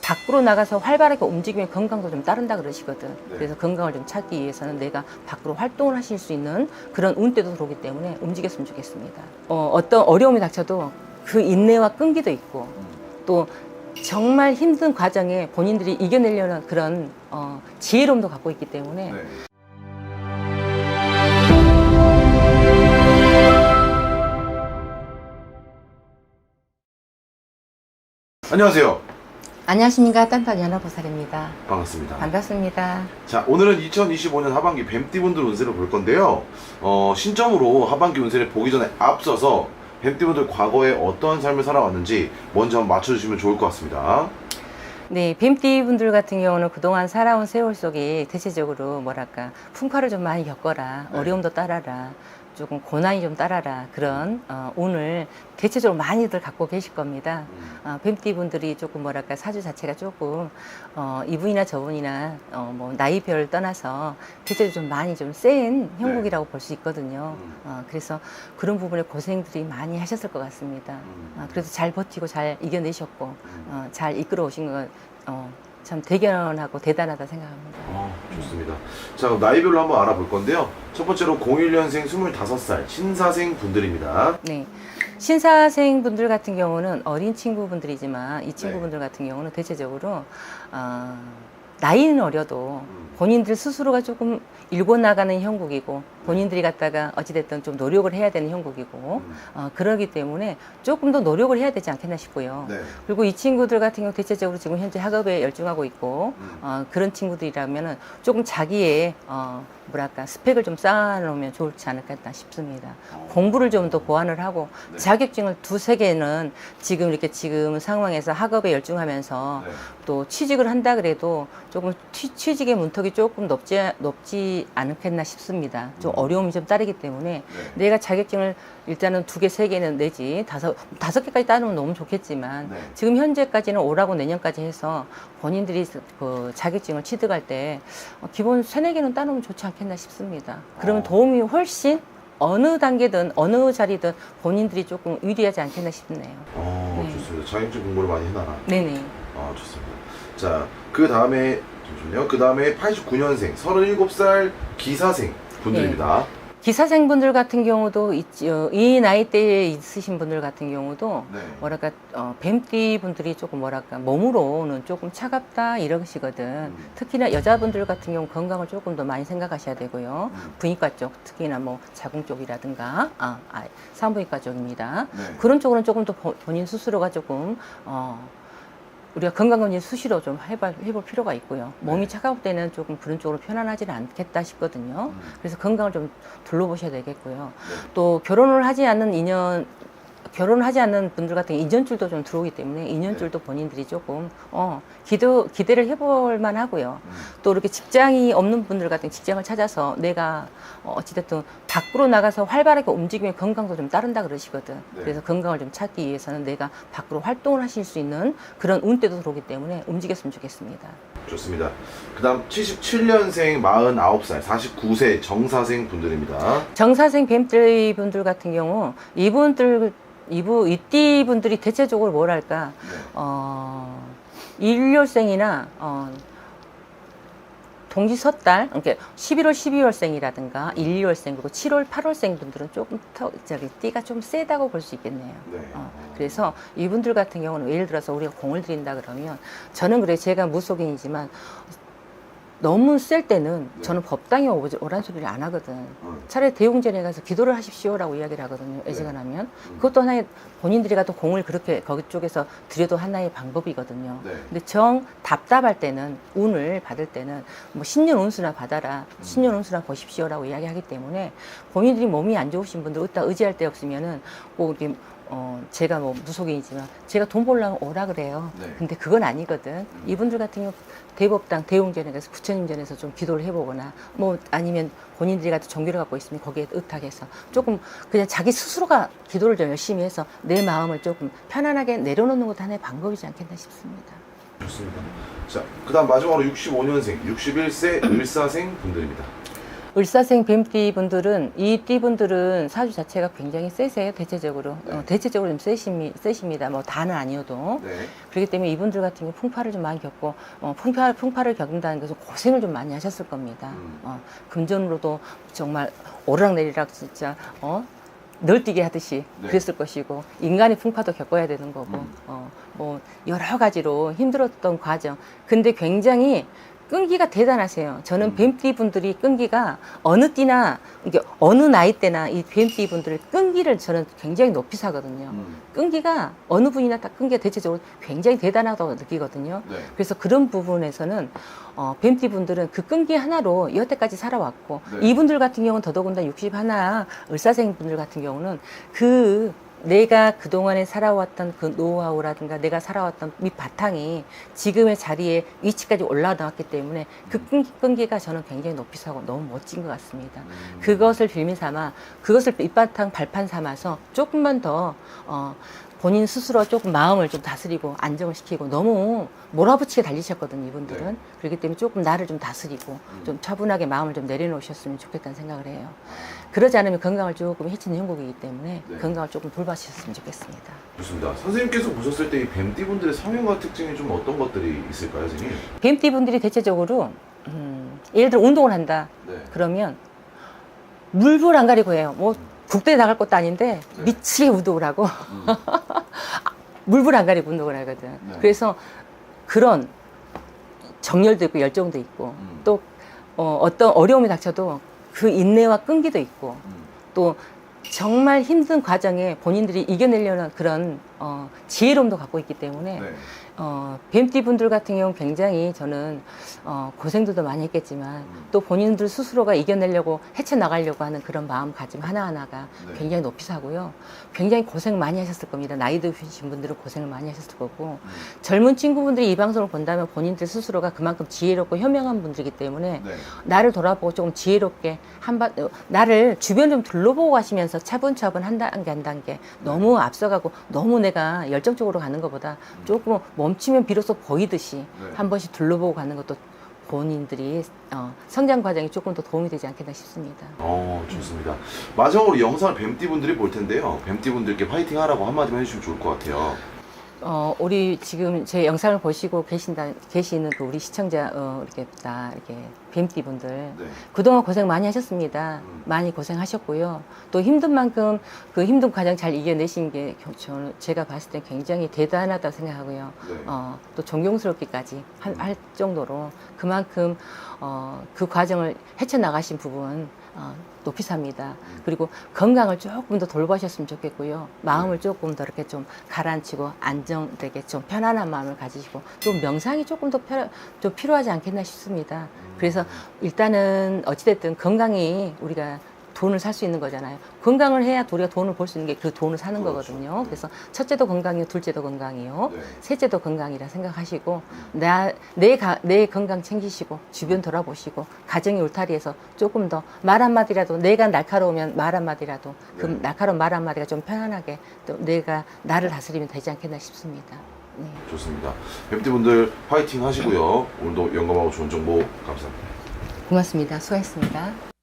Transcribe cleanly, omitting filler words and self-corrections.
밖으로 나가서 활발하게 움직이면 건강도 좀 따른다 그러시거든. 네. 그래서 건강을 좀 찾기 위해서는 내가 밖으로 활동을 하실 수 있는 그런 운때도 들어오기 때문에 움직였으면 좋겠습니다. 어떤 어려움이 닥쳐도 그 인내와 끈기도 있고 또 정말 힘든 과정에 본인들이 이겨내려는 그런 지혜로움도 갖고 있기 때문에 네. 안녕하세요. 안녕하십니까, 딴딴 연합보살입니다. 반갑습니다. 반갑습니다. 자, 오늘은 2025년 하반기 뱀띠분들 운세를 볼 건데요. 신점으로 하반기 운세를 보기 전에 앞서서 뱀띠분들 과거에 어떤 삶을 살아왔는지 먼저 한번 맞춰주시면 좋을 것 같습니다. 네, 뱀띠 분들 같은 경우는 그동안 살아온 세월 속에 대체적으로 뭐랄까 풍파를 좀 많이 겪어라, 네. 어려움도 따라라, 조금 고난이 좀 따라라 그런 오늘 대체적으로 많이들 갖고 계실 겁니다. 뱀띠 분들이 조금 뭐랄까 사주 자체가 조금 이분이나 저분이나 뭐 나이별 떠나서 대체적으로 좀 많이 좀 센 형국이라고 볼 수 있거든요. 그래서 그런 부분에 고생들이 많이 하셨을 것 같습니다. 그래서 잘 버티고 잘 이겨내셨고 잘 이끌어 오신 것 참 대견하고 대단하다 생각합니다. 좋습니다. 자, 그럼 나이별로 한번 알아볼 건데요. 첫 번째로 01년생 25살 신사생 분들입니다. 네. 신사생 분들 같은 경우는 어린 친구분들이지만 이 친구분들 같은 경우는 대체적으로 나이는 어려도 본인들 스스로가 조금 일궈 나가는 형국이고 본인들이 갖다가 어찌됐든 좀 노력을 해야 되는 형국이고 그러기 때문에 조금 더 노력을 해야 되지 않겠나 싶고요. 네. 그리고 이 친구들 같은 경우 대체적으로 지금 현재 학업에 열중하고 있고 그런 친구들이라면은 조금 자기의 뭐랄까 스펙을 좀 쌓아놓으면 좋지 않을까 싶습니다. 공부를 좀 더 보완을 하고 네. 자격증을 두세 개는 지금 이렇게 지금 상황에서 학업에 열중하면서 네. 또 취직을 한다 그래도 조금 취직의 문턱이 조금 높지 않겠나 싶습니다. 좀 어려움이 좀 따르기 때문에 내가 자격증을 일단은 두 개, 세 개는 내지 다섯 개까지 따르면 너무 좋겠지만 네. 지금 현재까지는 올하고 내년까지 해서 본인들이 그 자격증을 취득할 때 기본 세네 개는 따놓으면 좋지 않겠나 싶습니다. 그러면 도움이 훨씬 어느 단계든 어느 자리든 본인들이 조금 유리하지 않겠나 싶네요. 네. 좋습니다. 자격증 공부를 많이 해놔라. 네네. 좋습니다. 자, 그 다음에 잠시만요. 그 다음에 89년생 37살 기사생 분들입니다. 기사생분들 같은 경우도 이 나이대에 있으신 분들 같은 경우도 네. 뭐랄까 뱀띠 분들이 조금 뭐랄까 몸으로는 조금 차갑다 이러시거든. 특히나 여자분들 같은 경우 건강을 조금 더 많이 생각하셔야 되고요. 부인과 쪽 특히나 뭐 자궁 쪽이라든가 산부인과 쪽입니다. 네. 그런 쪽으로는 조금 더 본인 스스로가 조금 우리가 건강검진 수시로 좀 해볼 필요가 있고요. 몸이 차가울 때는 조금 그런 쪽으로 편안하지는 않겠다 싶거든요. 그래서 건강을 좀 둘러보셔야 되겠고요. 또 결혼을 하지 않는 분들 같은 경우 인연줄도 좀 들어오기 때문에 인연줄도 본인들이 조금 기대를 해볼 만하고요. 또 이렇게 직장이 없는 분들 같은 경우 직장을 찾아서 내가 어찌됐든 밖으로 나가서 활발하게 움직이면 건강도 좀 따른다 그러시거든. 그래서 건강을 좀 찾기 위해서는 내가 밖으로 활동을 하실 수 있는 그런 운때도 들어오기 때문에 움직였으면 좋겠습니다. 좋습니다. 그 다음 77년생 49살 49세 정사생 분들입니다. 정사생 뱀띠 분들 같은 경우 이띠 분들이 대체적으로 뭐랄까 일월생이나 동지섣달, 그러니까 11월, 12월생이라든가 1, 2월생 그리고 7월, 8월생 분들은 조금 띠가 좀 세다고 볼 수 있겠네요. 네. 그래서 이분들 같은 경우는 예를 들어서 우리가 공을 들인다 그러면 저는 그래 제가 무속인이지만 너무 셀 때는 저는 법당에 오란 소리를 안 하거든. 차라리 대웅전에 가서 기도를 하십시오라고 이야기를 하거든요. 애지간하면. 그것도 하나의 본인들이 가도 공을 그렇게 거기 쪽에서 드려도 하나의 방법이거든요. 근데 정 답답할 때는 운을 받을 때는 뭐 신년 운수나 받아라. 신년 운수나 보십시오라고 이야기하기 때문에 본인들이 몸이 안 좋으신 분들 으따 의지할 데 없으면은 꼭 이렇게 제가 뭐 무속인이지만 제가 돈 벌려면 오라 그래요. 근데 그건 아니거든. 이분들 같은 경우 대법당 대웅전에 가서 부처님전에서 좀 기도를 해보거나 뭐 아니면 본인들이 같은 종교를 갖고 있으면 거기에 의탁해서 조금 그냥 자기 스스로가 기도를 좀 열심히 해서 내 마음을 조금 편안하게 내려놓는 것도 하나의 방법이지 않겠나 싶습니다. 좋습니다. 자, 그 다음 마지막으로 65년생 61세 을사생 분들입니다. 을사생 뱀띠분들은 이 띠분들은 사주 자체가 굉장히 세세요. 대체적으로 대체적으로 좀 세십니다. 뭐 다는 아니어도 네. 그렇기 때문에 이분들 같은 경우 풍파를 좀 많이 겪고 풍파를 겪는다는 것은 고생을 좀 많이 하셨을 겁니다. 금전으로도 정말 오르락내리락 진짜 널뛰기 하듯이 네. 그랬을 것이고 인간의 풍파도 겪어야 되는 거고 뭐 여러 가지로 힘들었던 과정. 근데 굉장히 끈기가 대단하세요. 저는 뱀띠 분들이 끈기가 어느 띠나 이게 어느 나이 때나 이 뱀띠 분들의 끈기를 저는 굉장히 높이 사거든요. 끈기가 어느 분이나 다 끈기가 대체적으로 굉장히 대단하다고 느끼거든요. 네. 그래서 그런 부분에서는 뱀띠 분들은 그 끈기 하나로 여태까지 살아왔고 네. 이분들 같은 경우는 더더군다나 61 을사생 분들 같은 경우는 내가 그동안에 살아왔던 그 노하우라든가 내가 살아왔던 밑바탕이 지금의 자리에 위치까지 올라왔기 때문에 그 끈기가 저는 굉장히 높이 사고 너무 멋진 것 같습니다. 그것을 빌미 삼아 그것을 밑바탕 발판 삼아서 조금만 더 본인 스스로 조금 마음을 좀 다스리고 안정을 시키고 너무 몰아붙이게 달리셨거든요, 이분들은. 네. 그렇기 때문에 조금 나를 좀 다스리고 좀 차분하게 마음을 좀 내려놓으셨으면 좋겠다는 생각을 해요. 그러지 않으면 건강을 조금 해치는 형국이기 때문에 네. 건강을 조금 돌봐주셨으면 좋겠습니다. 좋습니다. 선생님께서 보셨을 때 이 뱀띠분들의 성향과 특징이 좀 어떤 것들이 있을까요, 선생님? 뱀띠 분들이 대체적으로 예를 들어 운동을 한다. 네. 그러면 물불 안 가리고 해요. 뭐 국대에 나갈 것도 아닌데 네. 미치게 운동을 하고 물불 안 가리고 운동을 하거든. 네. 그래서 그런 정열도 있고 열정도 있고 또 어떤 어려움이 닥쳐도 그 인내와 끈기도 있고 또 정말 힘든 과정에 본인들이 이겨내려는 그런 지혜로움도 갖고 있기 때문에 네. 뱀띠 분들 같은 경우는 굉장히 저는 고생들도 많이 했겠지만 또 본인들 스스로가 이겨내려고 헤쳐나가려고 하는 그런 마음가짐 하나하나가 네. 굉장히 높이 사고요. 굉장히 고생 많이 하셨을 겁니다. 나이 드신 분들은 고생을 많이 하셨을 거고 젊은 친구분들이 이 방송을 본다면 본인들 스스로가 그만큼 지혜롭고 현명한 분들이기 때문에 네. 나를 돌아보고 조금 지혜롭게 나를 주변 좀 둘러보고 가시면서 차분차분 한 단계 한 단계 너무 앞서가고 너무 내가 열정적으로 가는 것보다 조금 멈추면 비로소 보이듯이 네. 한 번씩 둘러보고 가는 것도 본인들이 성장 과정이 조금 더 도움이 되지 않겠나 싶습니다. 좋습니다. 마지막으로 영상을 뱀띠분들이 볼 텐데요. 뱀띠분들께 화이팅 하라고 한마디만 해주시면 좋을 것 같아요. 우리 지금 제 영상을 보시고 계시는 그 우리 시청자, 이렇게 뱀띠분들. 네. 그동안 고생 많이 하셨습니다. 많이 고생하셨고요. 또 힘든 만큼 그 힘든 과정 잘 이겨내신 게 제가 봤을 때 굉장히 대단하다고 생각하고요. 네. 또 존경스럽기까지 할 정도로 그만큼 그 과정을 헤쳐나가신 부분 높이 삽니다. 그리고 건강을 조금 더 돌보셨으면 좋겠고요. 마음을 조금 더 이렇게 좀 가라앉히고 안정되게 좀 편안한 마음을 가지시고 또 명상이 조금 더 좀 필요하지 않겠나 싶습니다. 그래서 일단은 어찌됐든 건강이 우리가 돈을 살 수 있는 거잖아요. 건강을 해야 우리가 돈을 벌 수 있는 게 그 돈을 사는 그렇죠. 거거든요. 그래서 첫째도 건강이요, 둘째도 건강이요, 네. 셋째도 건강이라 생각하시고 내 건강 챙기시고 주변 돌아보시고 가정의 울타리에서 조금 더 말 한마디라도 내가 날카로우면 말 한마디라도 그 네. 날카로운 말 한마디가 좀 편안하게 또 내가 나를 다스리면 되지 않겠나 싶습니다. 네. 좋습니다. 뱀띠분들 화이팅 하시고요. 오늘도 영감하고 좋은 정보 감사합니다. 고맙습니다. 수고했습니다.